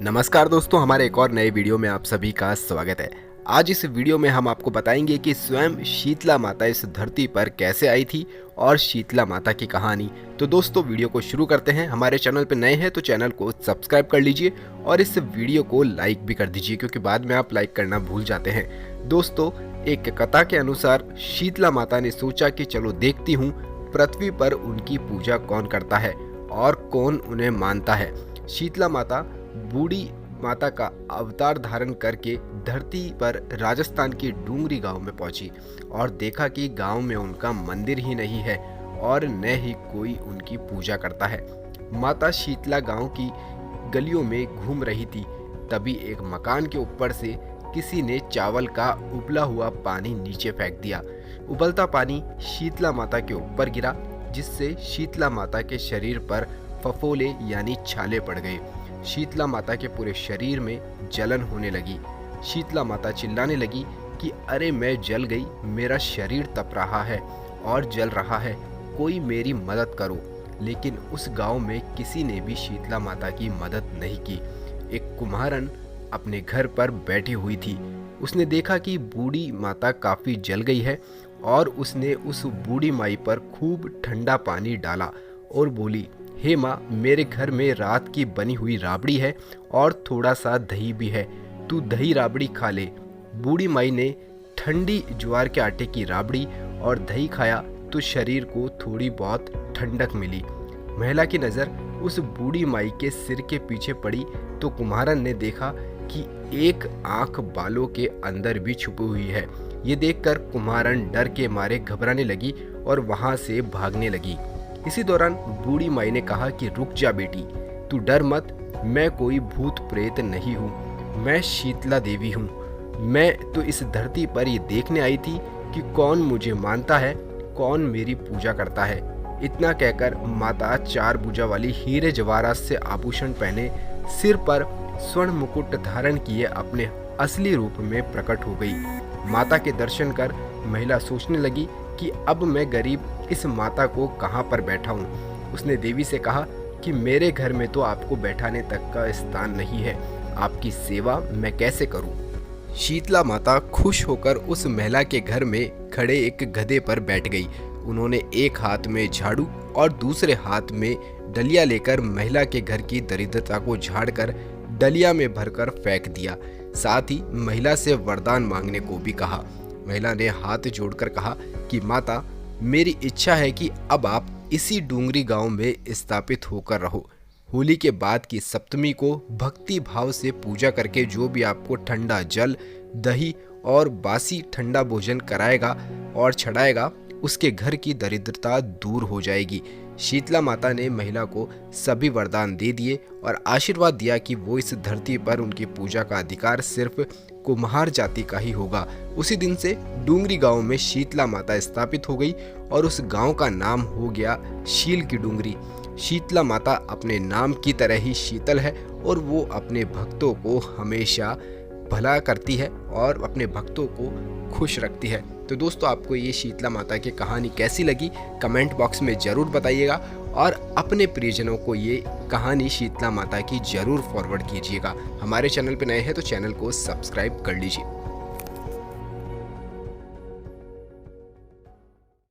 नमस्कार दोस्तों, हमारे एक और नए वीडियो में आप सभी का स्वागत है। आज इस वीडियो में हम आपको बताएंगे कि स्वयं शीतला माता इस धरती पर कैसे आई थी और शीतला माता की कहानी। तो दोस्तों वीडियो को शुरू करते हैं। हमारे चैनल पर नए हैं तो चैनल को सब्सक्राइब कर लीजिए और इस वीडियो को लाइक भी कर दीजिए, क्योंकि बाद में आप लाइक करना भूल जाते हैं। दोस्तों, एक कथा के अनुसार शीतला माता ने सोचा कि चलो देखती हूँ पृथ्वी पर उनकी पूजा कौन करता है और कौन उन्हें मानता है। शीतला माता बूढ़ी माता का अवतार धारण करके धरती पर राजस्थान के डूंगरी गांव में पहुंची और देखा कि गांव में उनका मंदिर ही नहीं है और न ही कोई उनकी पूजा करता है। माता शीतला गांव की गलियों में घूम रही थी, तभी एक मकान के ऊपर से किसी ने चावल का उबला हुआ पानी नीचे फेंक दिया। उबलता पानी शीतला माता के ऊपर गिरा, जिससे शीतला माता के शरीर पर फफोले यानी छाले पड़ गए। शीतला माता के पूरे शरीर में जलन होने लगी। शीतला माता चिल्लाने लगी कि अरे मैं जल गई, मेरा शरीर तप रहा है और जल रहा है, कोई मेरी मदद करो। लेकिन उस गांव में किसी ने भी शीतला माता की मदद नहीं की। एक कुम्हारन अपने घर पर बैठी हुई थी। उसने देखा कि बूढ़ी माता काफ़ी जल गई है और उसने उस बूढ़ी माई पर खूब ठंडा पानी डाला और बोली, हे माँ, मेरे घर में रात की बनी हुई राबड़ी है और थोड़ा सा दही भी है, तू दही राबड़ी खा ले। बूढ़ी माई ने ठंडी ज्वार के आटे की राबड़ी और दही खाया तो शरीर को थोड़ी बहुत ठंडक मिली। महिला की नज़र उस बूढ़ी माई के सिर के पीछे पड़ी तो कुम्हारन ने देखा कि एक आंख बालों के अंदर भी छुपी हुई है। ये देखकर कुम्हारन डर के मारे घबराने लगी और वहाँ से भागने लगी। इसी दौरान बूढ़ी माई ने कहा कि रुक जा बेटी, तू डर मत, मैं कोई भूत प्रेत नहीं हूँ, मैं शीतला देवी हूँ। मैं तो इस धरती पर ये देखने आई थी कि कौन मुझे मानता है, कौन मेरी पूजा करता है। इतना कहकर माता 4 भुजा वाली हीरे जवाहरात से आभूषण पहने, सिर पर स्वर्ण मुकुट धारण किए अपने असली रूप में प्रकट हो गई। माता के दर्शन कर महिला सोचने लगी कि अब मैं गरीब इस माता को कहाँ पर बैठा हूँ। उसने देवी से कहा कि मेरे घर में तो आपको बैठाने तक का स्थान नहीं है, आपकी सेवा मैं कैसे करूँ। शीतला माता खुश होकर उस महिला के घर में खड़े एक गधे पर बैठ गई। उन्होंने एक हाथ में झाड़ू और दूसरे हाथ में डलिया लेकर महिला के घर की दरिद्रता को झाड़कर डलिया में भरकर फेंक दिया। साथ ही महिला से वरदान मांगने को भी कहा। महिला ने हाथ जोड़कर कहा कि माता, मेरी इच्छा है कि अब आप इसी डूंगरी गांव में स्थापित होकर रहो। होली के बाद की सप्तमी को भक्ति भाव से पूजा करके जो भी आपको ठंडा जल, दही और बासी ठंडा भोजन कराएगा और चढ़ाएगा, उसके घर की दरिद्रता दूर हो जाएगी। शीतला माता ने महिला को सभी वरदान दे दिए और आशीर्वाद दिया कि वो इस धरती पर उनकी पूजा का अधिकार सिर्फ कुम्हार जाति का ही होगा। उसी दिन से डूंगरी गांव में शीतला माता स्थापित हो गई और उस गांव का नाम हो गया शील की डूंगरी। शीतला माता अपने नाम की तरह ही शीतल है और वो अपने भक्तों को हमेशा भला करती है और अपने भक्तों को खुश रखती है। तो दोस्तों, आपको ये शीतला माता की कहानी कैसी लगी कमेंट बॉक्स में ज़रूर बताइएगा और अपने प्रियजनों को ये कहानी शीतला माता की ज़रूर फॉरवर्ड कीजिएगा। हमारे चैनल पर नए हैं तो चैनल को सब्सक्राइब कर लीजिए।